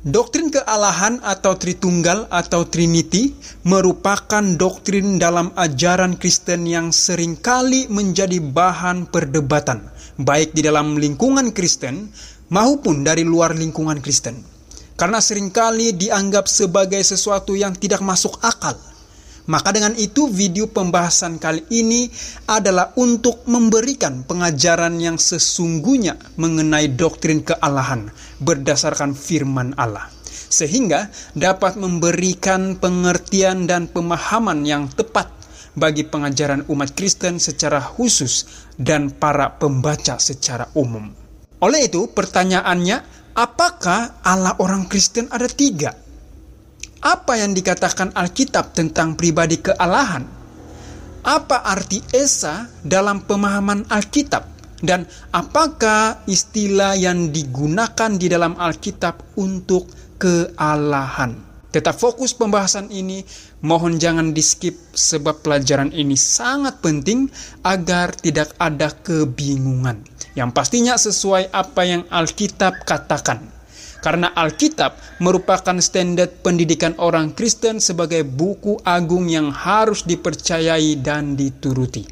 Doktrin kealahan atau Tritunggal atau Trinity merupakan doktrin dalam ajaran Kristen yang seringkali menjadi bahan perdebatan, baik di dalam lingkungan Kristen maupun dari luar lingkungan Kristen. Karena seringkali dianggap sebagai sesuatu yang tidak masuk akal. Maka dengan itu video pembahasan kali ini adalah untuk memberikan pengajaran yang sesungguhnya mengenai doktrin kealahan berdasarkan firman Allah. Sehingga dapat memberikan pengertian dan pemahaman yang tepat bagi pengajaran umat Kristen secara khusus dan para pembaca secara umum. Oleh itu pertanyaannya, apakah Allah orang Kristen ada 3? Apa yang dikatakan Alkitab tentang pribadi kealahan? Apa arti Esa dalam pemahaman Alkitab? Dan apakah istilah yang digunakan di dalam Alkitab untuk kealahan? Tetap fokus pembahasan ini, mohon jangan di-skip sebab pelajaran ini sangat penting agar tidak ada kebingungan. Yang pastinya sesuai apa yang Alkitab katakan. Karena Alkitab merupakan standar pendidikan orang Kristen sebagai buku agung yang harus dipercayai dan dituruti.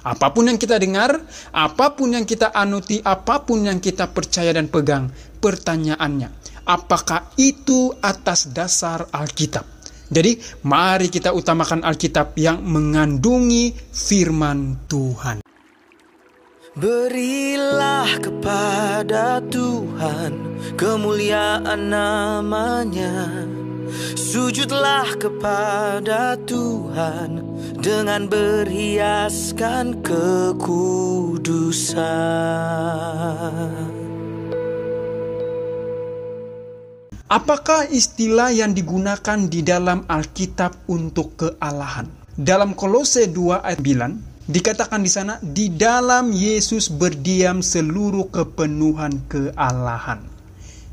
Apapun yang kita dengar, apapun yang kita anuti, apapun yang kita percaya dan pegang, pertanyaannya, apakah itu atas dasar Alkitab? Jadi, mari kita utamakan Alkitab yang mengandungi firman Tuhan. Berilah kepada Tuhan kemuliaan namanya. Sujudlah kepada Tuhan dengan berhiaskan kekudusan. Apakah istilah yang digunakan di dalam Alkitab untuk kealahan? Dalam Kolose 2 ayat 9, dikatakan di sana, di dalam Yesus berdiam seluruh kepenuhan kealahan.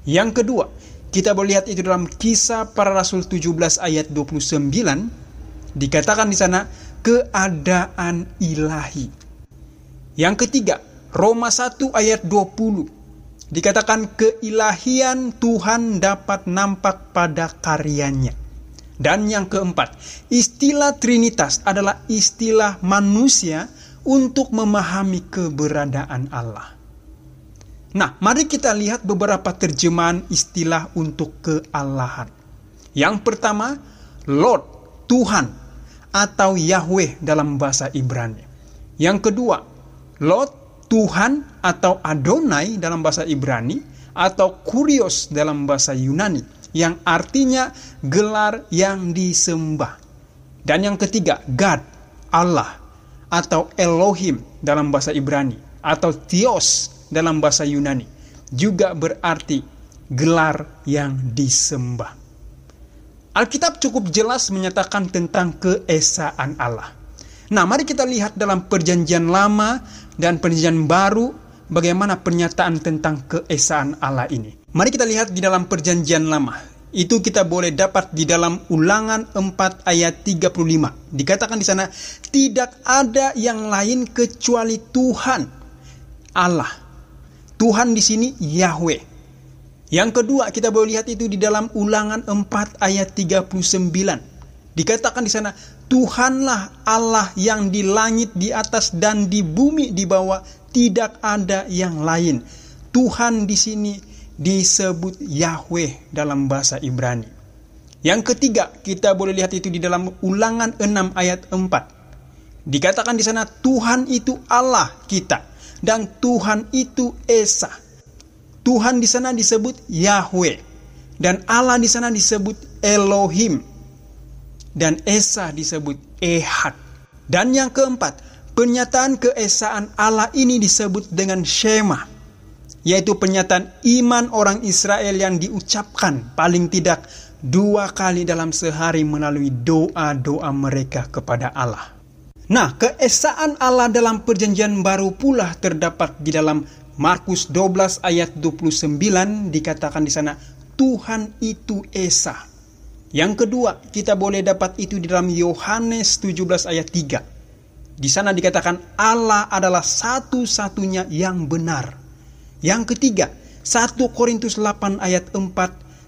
Yang kedua, kita boleh lihat itu dalam Kisah Para Rasul 17 ayat 29, dikatakan di sana keadaan ilahi. Yang ketiga, Roma 1 ayat 20, dikatakan keilahian Tuhan dapat nampak pada karyanya. Dan yang keempat, istilah Trinitas adalah istilah manusia untuk memahami keberadaan Allah. Nah, mari kita lihat beberapa terjemahan istilah untuk kealahan. Yang pertama, Lord, Tuhan, atau Yahweh dalam bahasa Ibrani. Yang kedua, Lord, Tuhan, atau Adonai dalam bahasa Ibrani, atau Kurios dalam bahasa Yunani, yang artinya gelar yang disembah. Dan yang ketiga, God, Allah, atau Elohim dalam bahasa Ibrani, atau Theos dalam bahasa Yunani, juga berarti gelar yang disembah. Alkitab cukup jelas menyatakan tentang keesaan Allah. Nah, mari kita lihat dalam Perjanjian Lama dan Perjanjian Baru bagaimana pernyataan tentang keesaan Allah ini. Mari kita lihat di dalam Perjanjian Lama. Itu kita boleh dapat di dalam Ulangan 4 ayat 35. Dikatakan di sana, tidak ada yang lain kecuali Tuhan Allah. Tuhan di sini Yahweh. Yang kedua, kita boleh lihat itu di dalam Ulangan 4 ayat 39. Dikatakan di sana, Tuhanlah Allah yang di langit di atas dan di bumi di bawah, tidak ada yang lain. Tuhan di sini disebut Yahweh dalam bahasa Ibrani. Yang ketiga, kita boleh lihat itu di dalam Ulangan 6 ayat 4. Dikatakan di sana, Tuhan itu Allah kita dan Tuhan itu Esa. Tuhan di sana disebut Yahweh dan Allah di sana disebut Elohim dan Esa disebut Ehad. Dan yang keempat, pernyataan keesaan Allah ini disebut dengan Shema, yaitu pernyataan iman orang Israel yang diucapkan paling tidak 2 kali dalam sehari melalui doa-doa mereka kepada Allah. Nah, keesaan Allah dalam Perjanjian Baru pula terdapat di dalam Markus 12 ayat 29, dikatakan di sana, Tuhan itu Esa. Yang kedua, kita boleh dapat itu di dalam Yohanes 17 ayat 3. Di sana dikatakan Allah adalah satu-satunya yang benar. Yang ketiga, 1 Korintus 8 ayat 4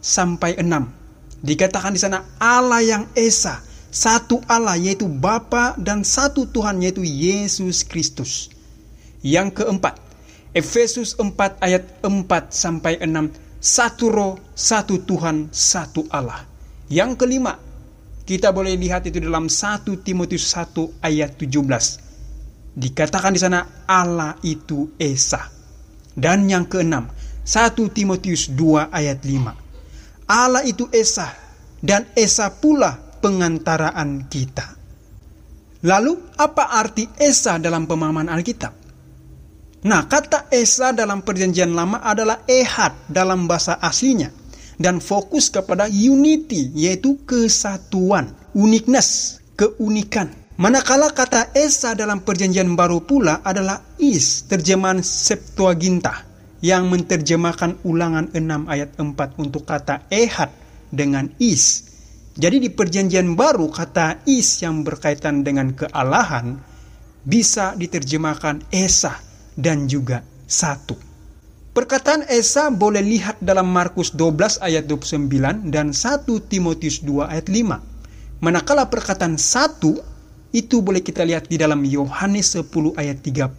sampai 6. Dikatakan di sana Allah yang Esa, satu Allah yaitu Bapa dan satu Tuhan yaitu Yesus Kristus. Yang keempat, Efesus 4 ayat 4 sampai 6, satu roh, satu Tuhan, satu Allah. Yang kelima, kita boleh lihat itu dalam 1 Timotius 1 ayat 17. Dikatakan di sana Allah itu Esa. Dan yang keenam, 1 Timotius 2 ayat 5. Allah itu Esa, dan Esa pula pengantaraan kita. Lalu, apa arti Esa dalam pemahaman Alkitab? Nah, kata Esa dalam Perjanjian Lama adalah Ehad dalam bahasa aslinya, dan fokus kepada unity, yaitu kesatuan, uniqueness, keunikan. Manakala kata Esa dalam Perjanjian Baru pula adalah Is, terjemahan Septuaginta, yang menerjemahkan Ulangan 6 ayat 4 untuk kata Ehad dengan Is. Jadi di Perjanjian Baru kata Is yang berkaitan dengan kealahan bisa diterjemahkan Esa dan juga satu. Perkataan Esa boleh lihat dalam Markus 12 ayat 29 dan 1 Timotius 2 ayat 5. Manakala perkataan satu itu boleh kita lihat di dalam Yohanes 10 ayat 30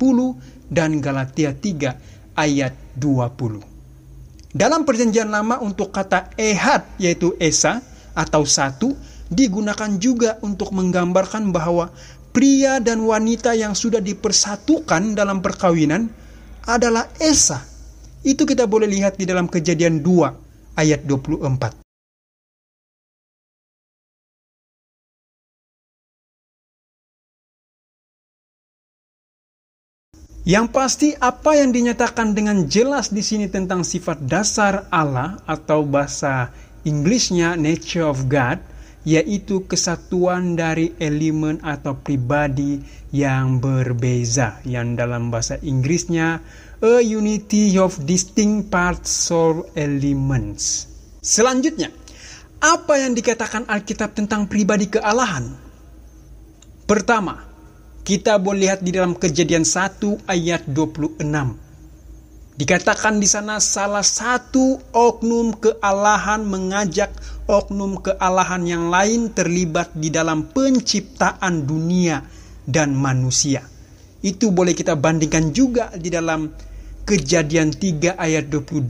dan Galatia 3 ayat 20. Dalam Perjanjian Lama untuk kata Ehad yaitu Esa atau satu digunakan juga untuk menggambarkan bahwa pria dan wanita yang sudah dipersatukan dalam perkawinan adalah Esa. Itu kita boleh lihat di dalam Kejadian 2 ayat 24. Yang pasti apa yang dinyatakan dengan jelas di sini tentang sifat dasar Allah atau bahasa Inggrisnya nature of God, yaitu kesatuan dari elemen atau pribadi yang berbeza, yang dalam bahasa Inggrisnya a unity of distinct parts or elements. Selanjutnya, apa yang dikatakan Alkitab tentang pribadi kealahan? Pertama, kita boleh lihat di dalam Kejadian 1 ayat 26. Dikatakan di sana salah satu oknum kealahan mengajak oknum kealahan yang lain terlibat di dalam penciptaan dunia dan manusia. Itu boleh kita bandingkan juga di dalam Kejadian 3 ayat 22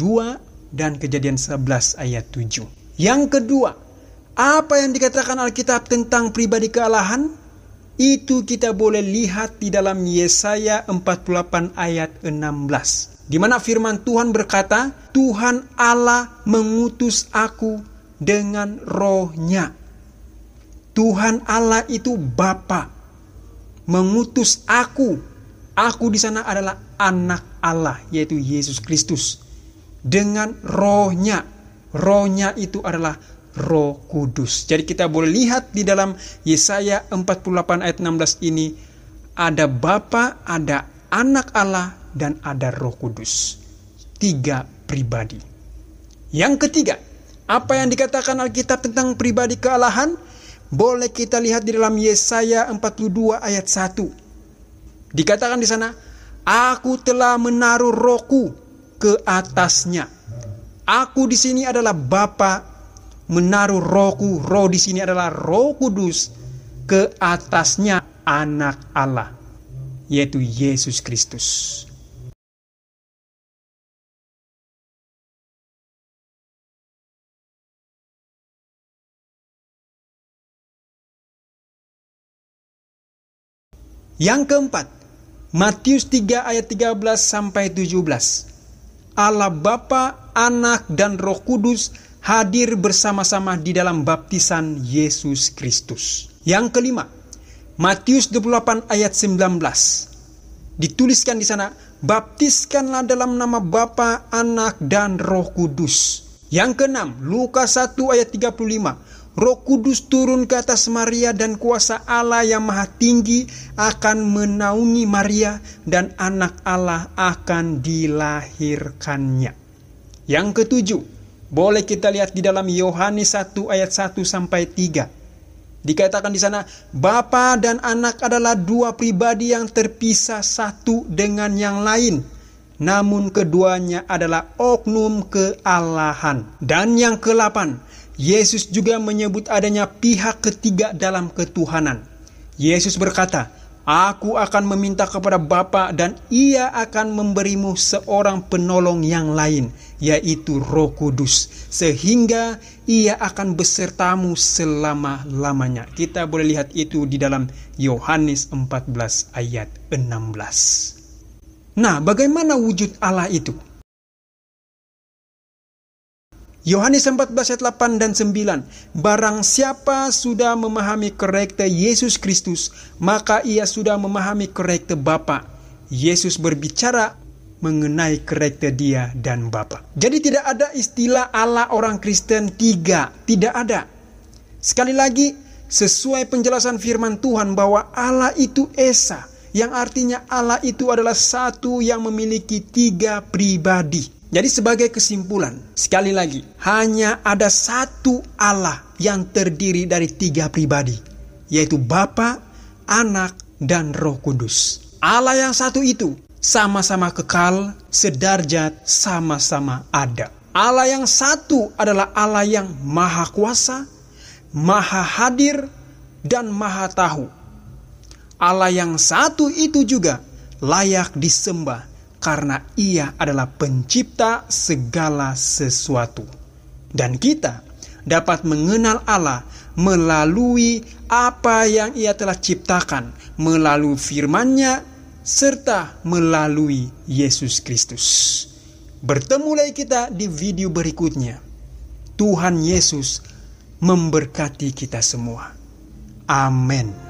dan Kejadian 11 ayat 7. Yang kedua, apa yang dikatakan Alkitab tentang pribadi kealahan? Itu kita boleh lihat di dalam Yesaya 48 ayat 16. Di mana firman Tuhan berkata, Tuhan Allah mengutus aku dengan roh-Nya. Tuhan Allah itu Bapa mengutus aku. Aku di sana adalah anak Allah, yaitu Yesus Kristus. Dengan roh-Nya. Roh-Nya itu adalah Roh Kudus. Jadi kita boleh lihat di dalam Yesaya 48 ayat 16 ini ada Bapa, ada anak Allah, dan ada Roh Kudus. 3 pribadi. Yang ketiga, apa yang dikatakan Alkitab tentang pribadi kealahan? Boleh kita lihat di dalam Yesaya 42 ayat 1. Dikatakan di sana, aku telah menaruh rohku ke atasnya. Aku di sini adalah Bapa menaruh rohku, roh di sini adalah Roh Kudus, ke atasnya anak Allah, yaitu Yesus Kristus. Yang keempat, Matius 3 ayat 13 sampai 17. Allah Bapa, Anak, dan Roh Kudus hadir bersama-sama di dalam baptisan Yesus Kristus. Yang kelima, Matius 28 ayat 19. Dituliskan di sana, baptiskanlah dalam nama Bapa, Anak, dan Roh Kudus. Yang keenam, Lukas 1 ayat 35. Roh Kudus turun ke atas Maria dan kuasa Allah yang Maha Tinggi akan menaungi Maria dan anak Allah akan dilahirkannya. Yang ketujuh, boleh kita lihat di dalam Yohanes 1 ayat 1 sampai 3. Dikatakan di sana, Bapa dan Anak adalah dua pribadi yang terpisah satu dengan yang lain. namun keduanya adalah oknum kealahan. Dan yang ke-8, Yesus juga menyebut adanya pihak ketiga dalam ketuhanan. Yesus berkata, "Aku akan meminta kepada Bapa dan Ia akan memberimu seorang penolong yang lain, yaitu Roh Kudus, sehingga Ia akan besertamu selama-lamanya." Kita boleh lihat itu di dalam Yohanes 14 ayat 16. Nah, bagaimana wujud Allah itu? Yohanes 14 ayat 8 dan 9. Barang siapa sudah memahami karakter Yesus Kristus, maka ia sudah memahami karakter Bapa. Yesus berbicara mengenai karakter Dia dan Bapa. Jadi tidak ada istilah Allah orang Kristen tiga, tidak ada. Sekali lagi, sesuai penjelasan firman Tuhan bahwa Allah itu Esa, yang artinya Allah itu adalah satu yang memiliki 3 pribadi. Jadi sebagai kesimpulan, sekali lagi, hanya ada satu Allah yang terdiri dari 3 pribadi, yaitu Bapa, Anak, dan Roh Kudus. Allah yang satu itu sama-sama kekal, sederajat, sama-sama ada. Allah yang satu adalah Allah yang maha kuasa, maha hadir, dan maha tahu. Allah yang satu itu juga layak disembah karena Ia adalah pencipta segala sesuatu. Dan kita dapat mengenal Allah melalui apa yang Ia telah ciptakan, melalui firman-Nya, serta melalui Yesus Kristus. Bertemu lagi kita di video berikutnya. Tuhan Yesus memberkati kita semua. Amin.